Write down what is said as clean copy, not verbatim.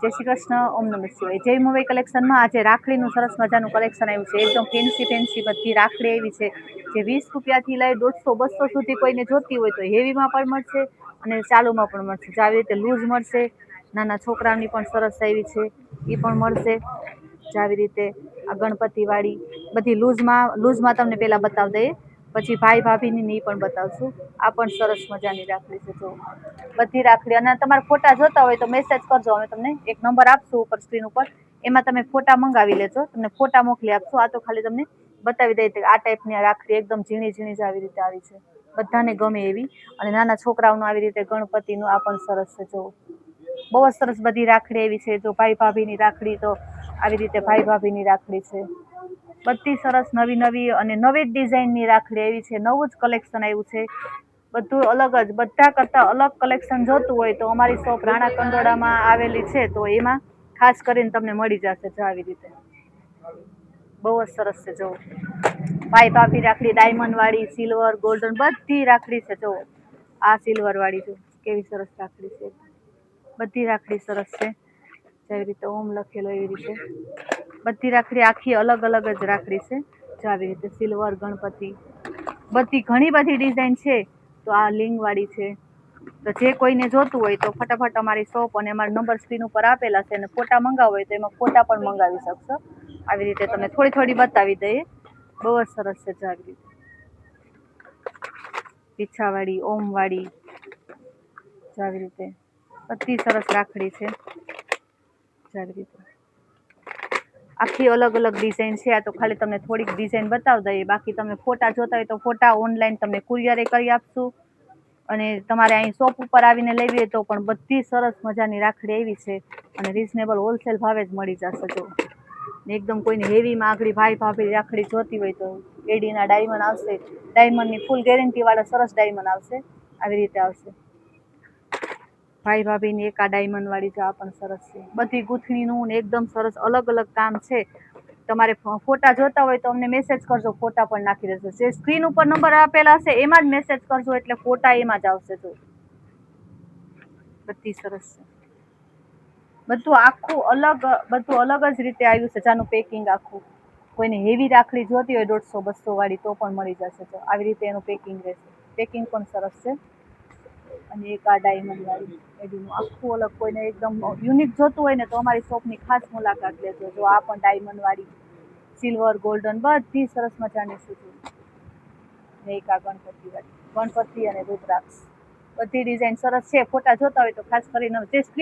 जय श्री कृष्ण। ओम नमः शिवाय। जय मोबाइल कलेक्शन में आज राखड़ी सरस मजानु कलेक्शन आव्युं छे। एकदम फेन्सी फेन्सी बधी राखड़ी एवी छे जे 20 रूपिया थी लई 150 200 सुधी कोईने जोती होय तो हेवी में पण मळशे अने चालू में पण मळशे। जे आवी रीते लूज मळशे, नाना छोकराओनी पण सरस आवी छे ई पण मळशे। जे आवी रीते आ गणपति वाળી बधी लूज में तमने पेला बतावी दઈએ, पछी भाई भाभीनी नी पण बतावशुं। आ पण सरस मजानी राखड़ी छे। जो बधी राखड़ी अने तमारे फोटा जोता होय तो मेसेज करजो, अमे तमने एक नंबर आपशुं उपर स्क्रीन उपर, एमां तमे फोटा मंगावी लेजो, तमने फोटा मोकली आपशुं। आ तो खाली तमने बतावी दઈએ के आ टाइपनी राखड़ी एकदम झीणी झीणी ज आवी रीते आवी छे, बधाने गमे एवी। अने नाना छोकराओनुं आवी रीते गणपतिनुं आ पण सरस छे। जो बहु ज सरस बधी राखड़ी एवी छे। जो भाई भाभीनी राखड़ी तो आवी रीते भाई भाभीनी राखड़ी छे, बधी सरस नवी नवी अने नवी डिजाइननी राखड़ी एवी छे। नवुं ज कलेक्शन आव्युं छे, બધું અલગ જ, બધા કરતા અલગ કલેક્શન જોતું હોય તો અમારી શોપ રાણા કંડોળામાં આવેલી છે, તો એમાં ખાસ કરીને તમને મળી જશે। જો આવી રીતે બહુ જ સરસ છે। જો ભાઈ ભાભી રાખડી ડાયમંડ વાળી, સિલ્વર, ગોલ્ડન બધી રાખડી છે। જો આ સિલ્વર વાળી જો કેવી સરસ રાખડી છે, બધી રાખડી સરસ છે। જેવી રીતે ઓમ લખેલો એવી રીતે બધી રાખડી આખી અલગ અલગ જ રાખડી છે। જો આવી રીતે સિલ્વર, ગણપતિ બધી ઘણી બધી ડિઝાઇન છે। तो आ लिंग वाली है, तो जे कोईने जोतुं होय तो फटाफट अमारी शॉप अने अमारा नंबर स्क्रीन पर आपेला छे, अने फोटा मंगावो होय तो एमां फोटा पण मंगावी शकशो। आवी रीते तमने थोड़ी थोड़ी बतावी दઈએ, बहु ज सरस छे। आवी रीते पीछा वाળી, ओम वाળી, आवी रीते बधी सरस राखड़ी छे। आवी रीते आखी अलग अलग डिजाइन है। आ तो खाली तमने थोड़ी डिजाइन बतावी दઈએ, बाकी तमे फोटा जोता होय तो फोटा ऑनलाइन तमने कुरियर करी आपशुं, अने तमारे अहीं शॉप उपर आवीने लेवी होय तो पण बधी सरस मजानी राखड़ी एवी छे अने रिजनेबल होलसेल भावे ज मळी जशे। जो एकदम कोईने हेवी में आगळी भाई भाभी राखड़ी जोती होय तो एडीना डायमंड आवशे, डायमंडनी फूल गेरंटी वाळा सरस डायमंड आवशे। आवी रीते आवशे भाई भाभीनी एक आ डायमंड वाળી जो आ पण सरस छे। बधी गूंथणीनुं ने एकदम सरस अलग अलग काम छे। तमारे फोटा जोता होय तो अमने मेसेज करजो, फोटा पण नाखी देशो। जे स्क्रीन उपर नंबर आपेला हशे एमां ज मेसेज करजो એટલે फोटा एमां ज आवशे। जो बधी सरस छे, બધું આખું અલગ જ રીતે આવ્યું છે। જાનું પેકિંગ આખું કોઈને હેવી રાખડી જોતી હોય 150 200 વાળી તો પણ મળી જશે। તો આવી રીતે એનું પેકિંગ રહેશે, પેકિંગ પણ સરસ છે। અને એક આ ડાયમંડ વાળી એડીનું આખું અલગ, કોઈને એકદમ યુનિક જોતું હોય ને તો અમારી શોપની ખાસ મુલાકાત લેજો। જો આ પણ ડાયમંડ વાળી, સિલ્વર, ગોલ્ડન બધી સરસ મજાની છે। ને એક આ ગણપતિ વાળી, ગણપતિ અને રુદ્રાક્ષ બધી ડિઝાઇન સરસ છે। ફોટા જોતા હોય તો ખાસ કરીને જે સ્ક્રીન